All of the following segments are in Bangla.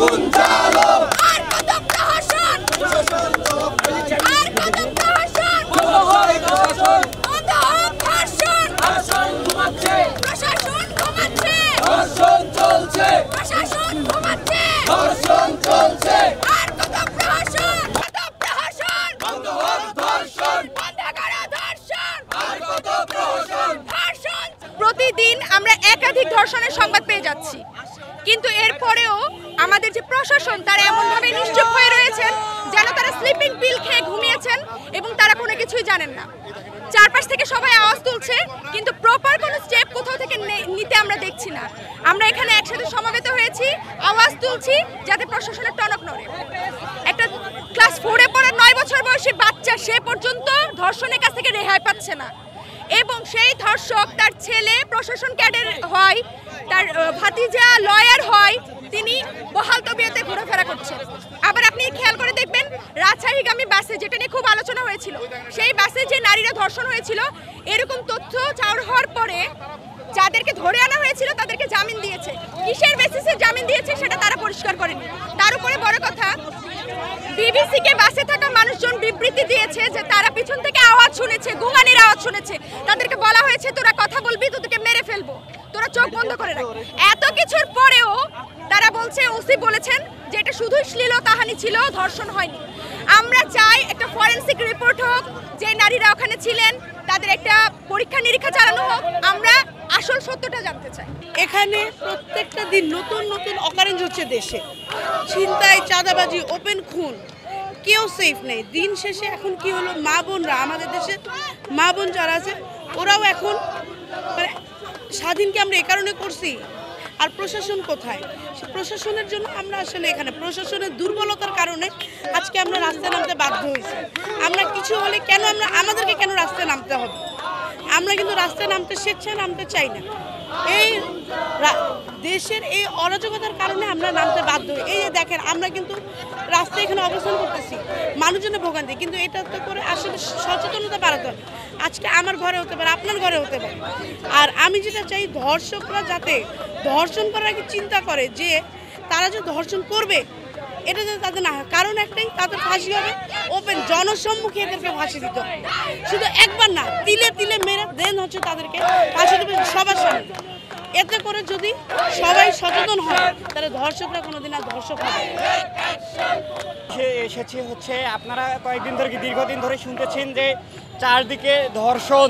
আগুন জ্বালো আর কত প্রহসন আর কত প্রহসন বন্ধ হয় ধর্ষণ বন্ধ হোক ধর্ষণ ধর্ষণ ঘুমাচ্ছে প্রশাসন ঘুমাচ্ছে ধর্ষণ চলছে প্রশাসন ঘুমাচ্ছে ধর্ষণ চলছে আর কত প্রহসন বন্ধ হোক ধর্ষণ বন্ধ করো ধর্ষণ আর কত প্রহসন ধর্ষণ প্রতিদিন আমরা একাধিক ধর্ষণের সংবাদ পেয়ে যাচ্ছি কিন্তু এরপরেও আমাদের যে প্রশাসন তারা এমনভাবে নিশ্চুপ হয়ে রয়েছেন যেন তারা স্লিপিং পিল খেয়ে ঘুমিয়েছেন এবং তারা কোনো কিছুই জানেন না। চারপাশ থেকে সবাই আওয়াজ তুলছে কিন্তু প্রপার কোনো স্টেপ কোথাও থেকে নিতে আমরা দেখছি না। আমরা এখানে একসাথে সমবেত হয়েছি, আওয়াজ তুলছি যাতে প্রশাসনের টনক নড়ে। একটা ক্লাস 4-এ পড়া 9 বছর বয়সী বাচ্চা সে পর্যন্ত ধর্ষণের কাছ থেকে রেহাই পাচ্ছে না এবং সেই ধর্ষক তার ছেলে প্রশাসন ক্যাডার হয়, তার ভাতিজা লয়ার হয়, তিনি বহাল তবিয়তে ঘোরাফেরা করছেন। আবার আপনি খেয়াল করে দেখবেন রাজশাহীগামী বাসে, যেটা নিয়ে খুব আলোচনা হয়েছিল, সেই বাসে যে নারীরা ধর্ষণ হয়েছিল এরকম তথ্য চাউর হওয়ার পরে যাদেরকে ধরে আনা হয়েছিল তাদেরকে জামিন দিয়েছে। কিসের বেসিসে জামিন দিয়েছে সেটা তারা পরিষ্কার করেনি। তার উপরে বড় কথা, বিবিসিকে বাসে থাকা মানুষজন বিবৃতি দিয়েছে যে তারা পিছন থেকে আওয়াজ শুনেছে, গোঙানির আওয়াজ শুনেছে। তাদেরকে বলা হয়েছে তোরা কথা বলবি, তোদেরকে মেরে ফেলবো, তোরা চোখ বন্ধ করে রাখ। এত কিছুর পরেও তারা বলছে, ওসি বলেছেন যে এটা শুধুই শ্লীলতাহানি ছিল, ধর্ষণ হয়নি। আমরা চাই একটা ফরেনসিক রিপোর্ট হোক, যে নারীরা ওখানে ছিলেন তাদের একটা পরীক্ষা নিরীক্ষা চালানো হোক। আমরা আসল সত্যটা জানতে চাই। এখানে প্রত্যেকটা দিন নতুন নতুন অকারেন্স হচ্ছে দেশে, ছিনতাই, চাঁদাবাজি, ওপেন খুন, কেউ সেফ নেই। দিন শেষে এখন কি হলো, মা বোনরা, আমাদের দেশে মা বোন যারা আছে ওরাও এখন মানে স্বাধীনকে আমরা এ কারণে করছি। আর প্রশাসন কোথায়? প্রশাসনের জন্য আমরা আসলে এখানে প্রশাসনের দুর্বলতার কারণে আজকে আমরা রাস্তায় নামতে বাধ্য হয়েছি। আমরা কিছু হলে কেন আমাদেরকে কেন রাস্তায় নামতে হবে? আমরা কিন্তু রাস্তায় নামতে স্বেচ্ছায় নামতে চাই না। এই দেশের এই অরাজকতার কারণে আমরা নামতে বাধ্য হই। এই যে দেখেন, আমরা কিন্তু রাস্তায় এখানে অবস্থান করতেছি, মানুষজনের ভোগান্তি, কিন্তু এটা তো করে আসলে সচেতনতা বাড়াতে হবে। আজকে আমার ঘরে হতে পারে, আপনার ঘরে হতে পারে। আর আমি যেটা চাই, ধর্ষকরা যাতে ধর্ষণ করার আগে চিন্তা করে যে তারা যে ধর্ষণ করবে এটা যাতে তাদের না হয়। কারণ একটাই, তাদের ফাঁসি হবে ওপেন জনসম্মুখে, এদেরকে ফাঁসি দিতে হবে। শুধু একবার না, তিলে তিলে মেরে দেন হচ্ছে তাদেরকে ফাঁসি দেবে সবার সামনে। এতে করে যদি সবাই সচেতন হয় তাহলে ধর্ষকরা কোনোদিন আর ধর্ষক হবে। এসেছে হচ্ছে আপনারা কয়েকদিন ধরে, দীর্ঘদিন ধরে শুনতেছেন যে চারদিকে ধর্ষণ।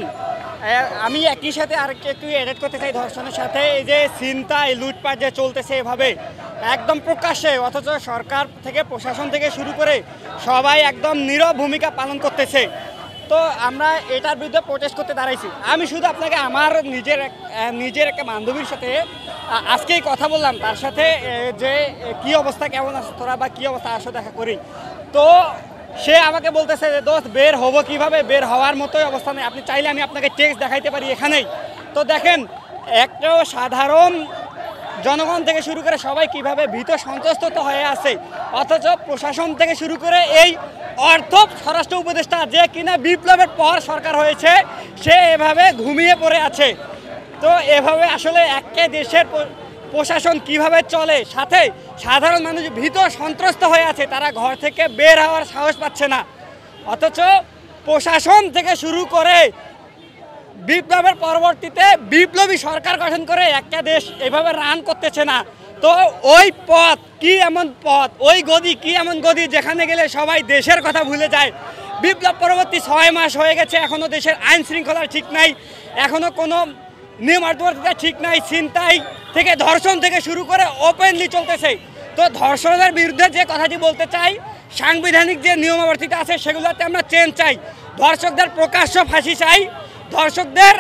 আমি একই সাথে আরেকটা একটু এড করতে চাই ধর্ষণের সাথে, এই যে ছিনতাই, লুটপাট যে চলতেছে এভাবে একদম প্রকাশ্যে, অথচ সরকার থেকে, প্রশাসন থেকে শুরু করে সবাই একদম নীরব ভূমিকা পালন করতেছে। তো আমরা এটার বিরুদ্ধে প্রোটেস্ট করতে দাঁড়াইছি। আমি শুধু আপনাকে আমার নিজের একটা বান্ধবীর সাথে আজকেই কথা বললাম, তার সাথে যে কি অবস্থা, কেমন আছে তোরা, বা কী অবস্থা, আসো দেখা করি। তো সে আমাকে বলতেছে যে দোস্ত বের হবো কীভাবে, বের হওয়ার মতোই অবস্থা নেই। আপনি চাইলে আমি আপনাকে টেক্সট দেখাইতে পারি এখানেই। তো দেখেন, একটা সাধারণ জনগণ থেকে শুরু করে সবাই কিভাবে ভীত সন্ত্রস্ত হয়ে আছে, অথচ প্রশাসন থেকে শুরু করে এই অর্থ স্বরাষ্ট্র উপদেষ্টা, যে কিনা বিপ্লবের পর সরকার হয়েছে, সে এভাবে ঘুমিয়ে পড়ে আছে। তো এভাবে আসলে একটা দেশের প্রশাসন কিভাবে চলে, সাথে সাধারণ মানুষ ভীত সন্ত্রস্ত হয়ে আছে, তারা ঘর থেকে বের হওয়ার সাহস পাচ্ছে না। অথচ প্রশাসন থেকে শুরু করে বিপ্লবের পরবর্তীতে বিপ্লবী সরকার গঠন করে একটা দেশ এভাবে রান করতেছে না। তো ওই পথ কি এমন পথ, ওই গদি কি এমন গদি, যেখানে গেলে সবাই দেশের কথা ভুলে যায়। বিপ্লব পরবর্তী 6 মাস হয়ে গেছে, এখনও দেশের আইন শৃঙ্খলার ঠিক নাই, এখনও কোনো নিয়মানুবর্তিতা ঠিক নাই। ছিনতাই থেকে, ধর্ষণ থেকে শুরু করে ওপেনলি চলতেছে। তো ধর্ষণের বিরুদ্ধে যে কথাটি বলতে চাই, সাংবিধানিক যে নিয়মাবর্তিতা আছে সেগুলোতে আমরা চেঞ্জ চাই। ধর্ষকদের প্রকাশ্য ফাঁসি চাই, ধর্ষকদের